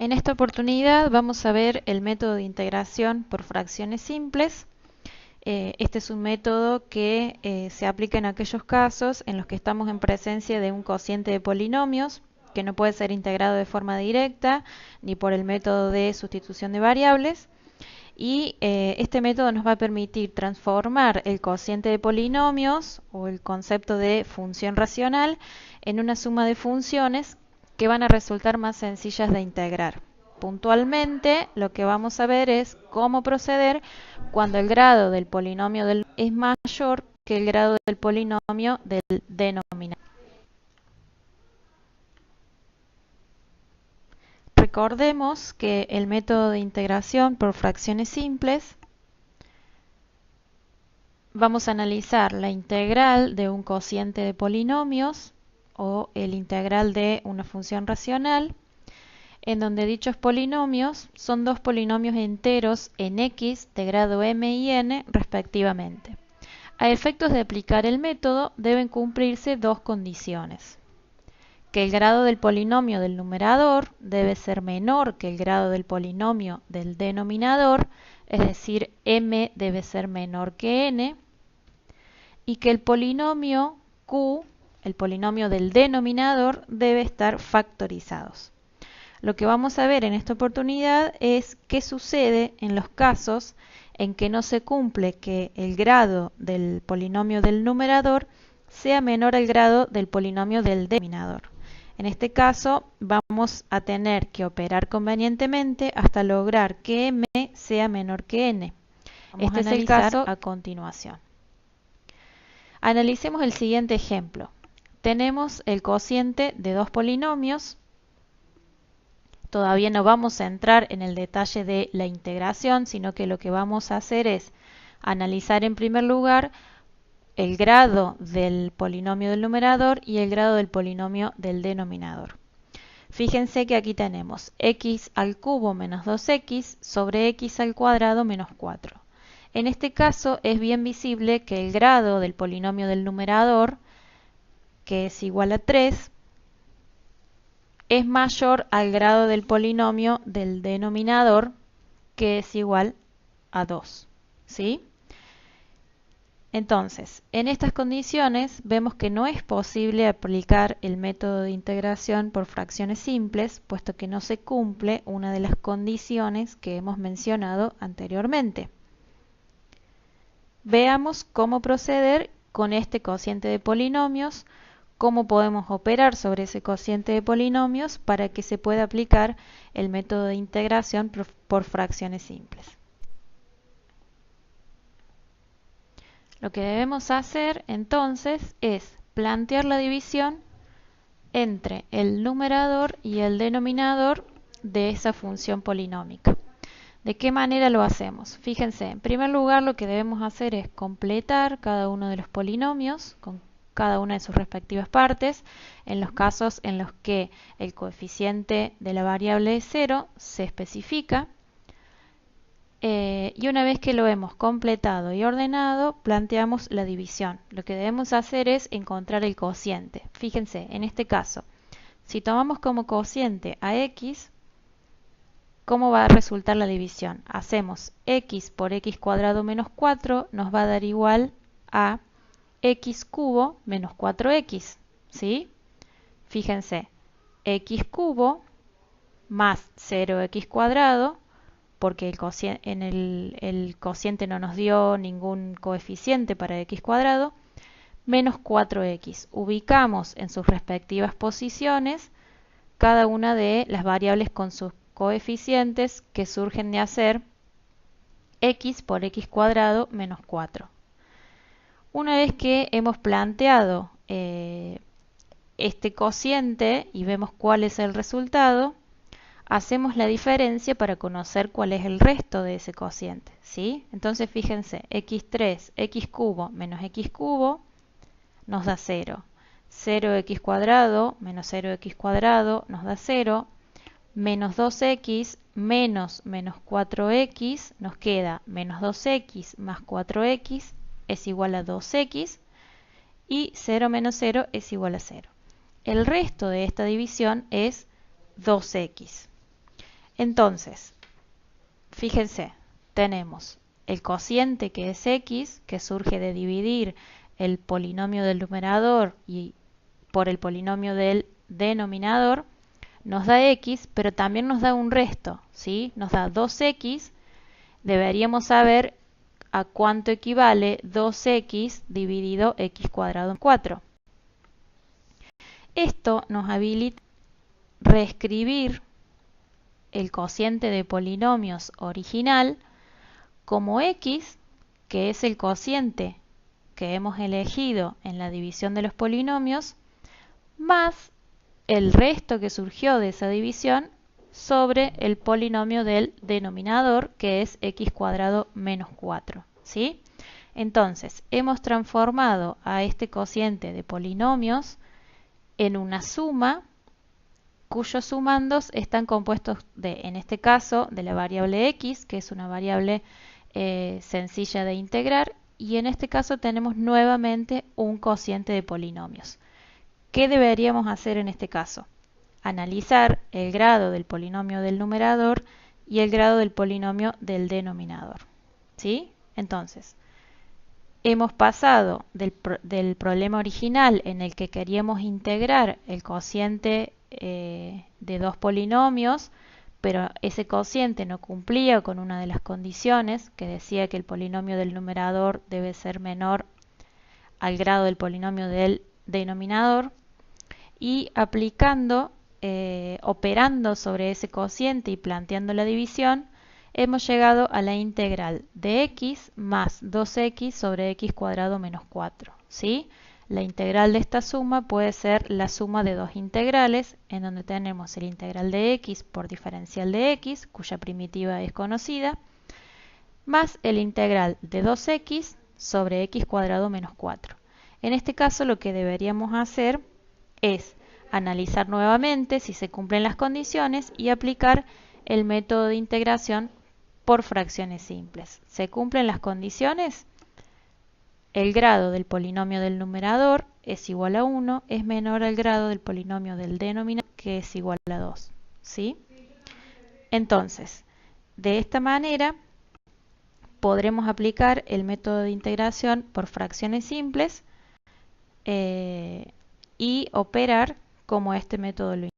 En esta oportunidad vamos a ver el método de integración por fracciones simples. Este es un método que se aplica en aquellos casos en los que estamos en presencia de un cociente de polinomios que no puede ser integrado de forma directa ni por el método de sustitución de variables. Y este método nos va a permitir transformar el cociente de polinomios o el concepto de función racional en una suma de funciones que van a resultar más sencillas de integrar. Puntualmente, lo que vamos a ver es cómo proceder cuando el grado del polinomio es mayor que el grado del polinomio del denominador. Recordemos que el método de integración por fracciones simples vamos a analizar la integral de un cociente de polinomios o el integral de una función racional, en donde dichos polinomios son dos polinomios enteros en x de grado m y n respectivamente. A efectos de aplicar el método deben cumplirse dos condiciones: que el grado del polinomio del numerador debe ser menor que el grado del polinomio del denominador, es decir, m debe ser menor que n, y que el polinomio q, el polinomio del denominador, debe estar factorizados. Lo que vamos a ver en esta oportunidad es qué sucede en los casos en que no se cumple que el grado del polinomio del numerador sea menor al grado del polinomio del denominador. En este caso vamos a tener que operar convenientemente hasta lograr que m sea menor que n. Este es el caso a continuación. Analicemos el siguiente ejemplo. Tenemos el cociente de dos polinomios. Todavía no vamos a entrar en el detalle de la integración, sino que lo que vamos a hacer es analizar en primer lugar el grado del polinomio del numerador y el grado del polinomio del denominador. Fíjense que aquí tenemos x al cubo menos 2x sobre x al cuadrado menos 4. En este caso es bien visible que el grado del polinomio del numerador, que es igual a 3, es mayor al grado del polinomio del denominador, que es igual a 2. ¿Sí? Entonces, en estas condiciones vemos que no es posible aplicar el método de integración por fracciones simples, puesto que no se cumple una de las condiciones que hemos mencionado anteriormente. Veamos cómo proceder con este cociente de polinomios, cómo podemos operar sobre ese cociente de polinomios para que se pueda aplicar el método de integración por fracciones simples. Lo que debemos hacer entonces es plantear la división entre el numerador y el denominador de esa función polinómica. ¿De qué manera lo hacemos? Fíjense, en primer lugar lo que debemos hacer es completar cada uno de los polinomios con cada una de sus respectivas partes, en los casos en los que el coeficiente de la variable es 0 se especifica, y una vez que lo hemos completado y ordenado, planteamos la división. Lo que debemos hacer es encontrar el cociente. Fíjense, en este caso, si tomamos como cociente a x, ¿cómo va a resultar la división? Hacemos x por x cuadrado menos 4, nos va a dar igual a x cubo menos 4x, ¿sí? Fíjense, x cubo más 0x cuadrado, porque el cociente no nos dio ningún coeficiente para x cuadrado, menos 4x. Ubicamos en sus respectivas posiciones cada una de las variables con sus coeficientes que surgen de hacer x por x cuadrado menos 4. Una vez que hemos planteado este cociente y vemos cuál es el resultado, hacemos la diferencia para conocer cuál es el resto de ese cociente, ¿sí? Entonces fíjense, x3, x cubo menos x cubo nos da 0. 0x cuadrado menos 0x cuadrado nos da 0. Menos 2x menos 4x nos queda menos 2x más 4x es igual a 2x y 0 menos 0 es igual a 0. El resto de esta división es 2x. Entonces, fíjense, tenemos el cociente que es x, que surge de dividir el polinomio del numerador y por el polinomio del denominador, nos da x, pero también nos da un resto, ¿sí? Nos da 2x, deberíamos saber a cuánto equivale 2x dividido x cuadrado en 4. Esto nos habilita reescribir el cociente de polinomios original como x, que es el cociente que hemos elegido en la división de los polinomios, más el resto que surgió de esa división sobre el polinomio del denominador, que es x cuadrado menos 4, ¿sí? Entonces, hemos transformado a este cociente de polinomios en una suma cuyos sumandos están compuestos de, en este caso, de la variable x, que es una variable sencilla de integrar, y en este caso tenemos nuevamente un cociente de polinomios. ¿Qué deberíamos hacer en este caso? Analizar el grado del polinomio del numerador y el grado del polinomio del denominador, ¿sí? Entonces, hemos pasado del problema original en el que queríamos integrar el cociente de dos polinomios, pero ese cociente no cumplía con una de las condiciones que decía que el polinomio del numerador debe ser menor al grado del polinomio del denominador, y aplicando, operando sobre ese cociente y planteando la división, hemos llegado a la integral de x más 2x sobre x cuadrado menos 4, ¿sí? La integral de esta suma puede ser la suma de dos integrales, en donde tenemos el integral de x por diferencial de x, cuya primitiva es conocida, más el integral de 2x sobre x cuadrado menos 4. En este caso lo que deberíamos hacer es analizar nuevamente si se cumplen las condiciones y aplicar el método de integración por fracciones simples. ¿Se cumplen las condiciones? El grado del polinomio del numerador es igual a 1, es menor al grado del polinomio del denominador, que es igual a 2, ¿sí? Entonces, de esta manera podremos aplicar el método de integración por fracciones simples y operar como este método lo indica.